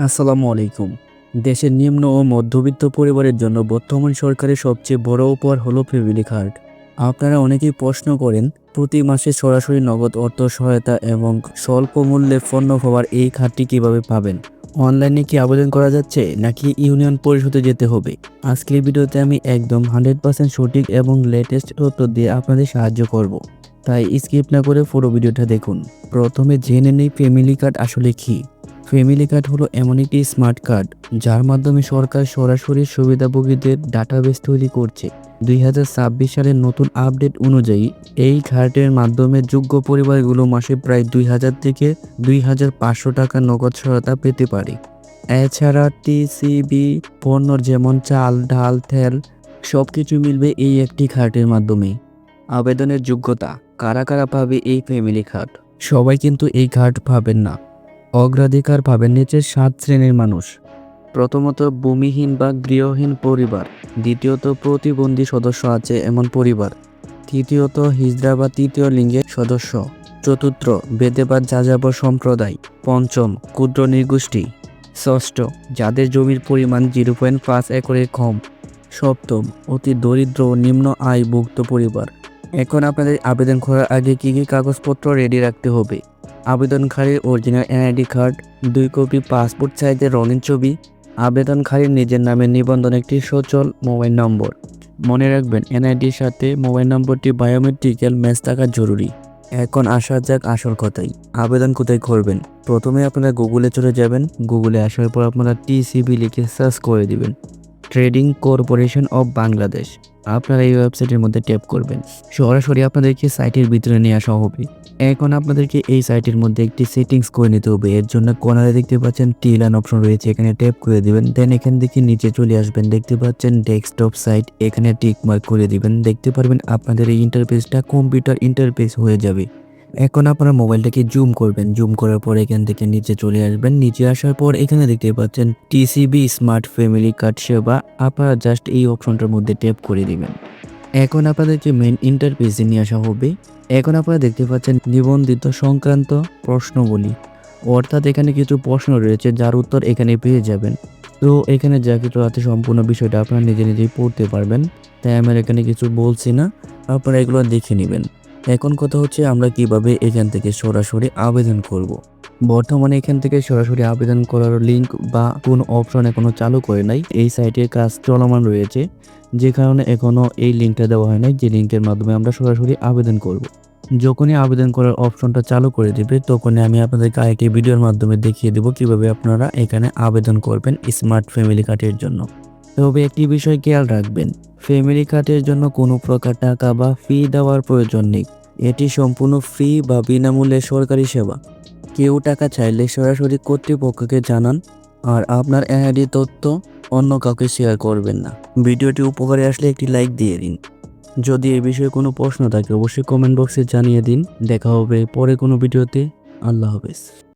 আসসালামু আলাইকুম। দেশের নিম্ন ও মধ্যবিত্ত পরিবারের জন্য বর্তমান সরকারের সবচেয়ে বড় উপহার হলো ফ্যামিলি কার্ড। আপনারা অনেকেই প্রশ্ন করেন, প্রতি মাসে সরাসরি নগদ অর্থ সহায়তা এবং স্বল্প মূল্যে পণ্য পাওয়ার এই কার্ডটি কীভাবে পাবেন? অনলাইনে কি আবেদন করা যাচ্ছে নাকি ইউনিয়ন পরিষদে যেতে হবে? আজকের ভিডিওতে আমি একদম 100% সঠিক এবং লেটেস্ট তথ্য দিয়ে আপনাদের সাহায্য করব। তাই স্কিপ না করে পুরো ভিডিওটা দেখুন। প্রথমে জেনে নেই ফ্যামিলি কার্ড আসলে কী। ফ্যামিলি কার্ড হলো এমন একটি স্মার্ট কার্ড যার মাধ্যমে সরকার সরাসরি সুবিধাভোগীদের ডাটাবেস তৈরি করছে। 2026 সালের নতুন আপডেট অনুযায়ী এই কার্ডের মাধ্যমে যোগ্য পরিবারগুলো মাসে প্রায় 2000 থেকে 2500 টাকা নগদ সহায়তা পেতে পারে। এছাড়া টিসিবি পণ্য যেমন চাল, ডাল, তেল সবকিছু মিলবে এই একটি কার্ডের মাধ্যমে। আবেদনের যোগ্যতা, কারা কারা পাবে এই ফ্যামিলি কার্ড? সবাই কিন্তু এই কার্ড পাবেন না। অগ্রাধিকার পাবেন নিচের 7 শ্রেণীর মানুষ। প্রথমত ভূমিহীন বা গৃহহীন পরিবার, দ্বিতীয়ত প্রতিবন্ধী সদস্য আছে এমন পরিবার, তৃতীয়ত হিজড়া বা তৃতীয় লিঙ্গের সদস্য, চতুর্থ বেদে বা যাযাবর সম্প্রদায়, পঞ্চম ক্ষুদ্র নৃগোষ্ঠী, ষষ্ঠ যাদের জমির পরিমাণ 0.5 একরের কম, সপ্তম অতি দরিদ্র ও নিম্ন আয়ভুক্ত পরিবার। এখন আপনাদের আবেদন করার আগে কী কী কাগজপত্র রেডি রাখতে হবে? আবেদনকারীর original NID card, 2 copy passport সাইজের রঙিন ছবি, আবেদনকারীর নিজের নামে নিবন্ধন একটি সচল মোবাইল নম্বর। মনে রাখবেন, এনআইডির সাথে মোবাইল নম্বরটি বায়োমেট্রিক্যাল ম্যাচ থাকা জরুরি। এখন আসা যাক আসল কথাই। আবেদন কোথায় করবেন? প্রথমে আপনারা গুগলে চলে যাবেন। গুগলে আসার পর আপনারা টিসিবি লিখে সার্চ করে দিবেন, ট্রেডিং কর্পোরেশন অফ বাংলাদেশ। আপনারা এই ওয়েবসাইটের মধ্যে ট্যাপ করবেন, সরাসরি আপনাদেরকে সাইটের ভিতরে নিয়ে আসা হবে। এখন আপনাদেরকে এই সাইটের মধ্যে একটি সেটিংস করে নিতে হবে। এর জন্য কর্নারে দেখতে পাচ্ছেন টিলান অপশন রয়েছে, এখানে ট্যাপ করে দিবেন। দেন এখান থেকে নিচে চলে আসবেন, দেখতে পাচ্ছেন ডেস্কটপ সাইট, এখানে টিক মার্ক করে দিবেন। দেখতে পারবেন আপনাদের এই ইন্টারফেসটা কম্পিউটার ইন্টারফেস হয়ে যাবে। এখন আপনারা মোবাইলটাকে জুম করবেন, জুম করার পর এখান থেকে নিচে চলে আসবেন। নিচে আসার পর এখানে দেখতে পাচ্ছেন টিসিবি স্মার্ট ফ্যামিলি কার্ড সেবা, আপনারা জাস্ট এই অপশনটার মধ্যে ট্যাপ করে দিবেন। এখন আপনাদেরকে মেইন ইন্টারফেসে নিয়ে আসা হবে। এখন আপনারা দেখতে পাচ্ছেন নিবন্ধিত সংক্রান্ত প্রশ্নগুলি, অর্থাৎ এখানে কিছু প্রশ্ন রয়েছে যার উত্তর এখানে পেয়ে যাবেন। তো এখানে যা কিছু আছে সম্পূর্ণ বিষয়টা আপনারা নিজে নিজেই পড়তে পারবেন, তাই আমার এখানে কিছু বলছি না, আপনারা এগুলো দেখে নেবেন। এখন কথা হচ্ছে আমরা কিভাবে এখান থেকে সরাসরি আবেদন করব। বর্তমানে এখান থেকে সরাসরি আবেদন করার লিঙ্ক বা কোনো অপশন এখনো চালু করে নাই। এই সাইটের কাজ চলমান রয়েছে, যে কারণে এখনো এই লিঙ্কটা দেওয়া হয় নাই, যে লিঙ্কের মাধ্যমে আমরা সরাসরি আবেদন করব। যখনই আবেদন করার অপশনটা চালু করে দিবে তখনই আমি আপনাদেরকে আরেকটি ভিডিওর মাধ্যমে দেখিয়ে দেবো কিভাবে আপনারা এখানে আবেদন করবেন স্মার্ট ফ্যামিলি কার্ডের জন্য। তবে একটি বিষয় খেয়াল রাখবেন, ফ্যামিলি কার্ডের জন্য কোনো প্রকার টাকা বা ফি দেওয়ার প্রয়োজন নেই। এটি সম্পূর্ণ ফ্রি বা বিনামূল্যে সরকারি সেবা। কেউ টাকা চাইলে সরাসরি কর্তৃপক্ষকে জানান, আর আপনার এনআইডি তথ্য অন্য কাউকে শেয়ার করবেন না। ভিডিওটি উপকারে আসলে একটি লাইক দিয়ে দিন। যদি এই বিষয়ে কোনো প্রশ্ন থাকে অবশ্যই কমেন্ট বক্সে জানিয়ে দিন। দেখা হবে পরে কোনো ভিডিওতে। আল্লাহ হাফেজ।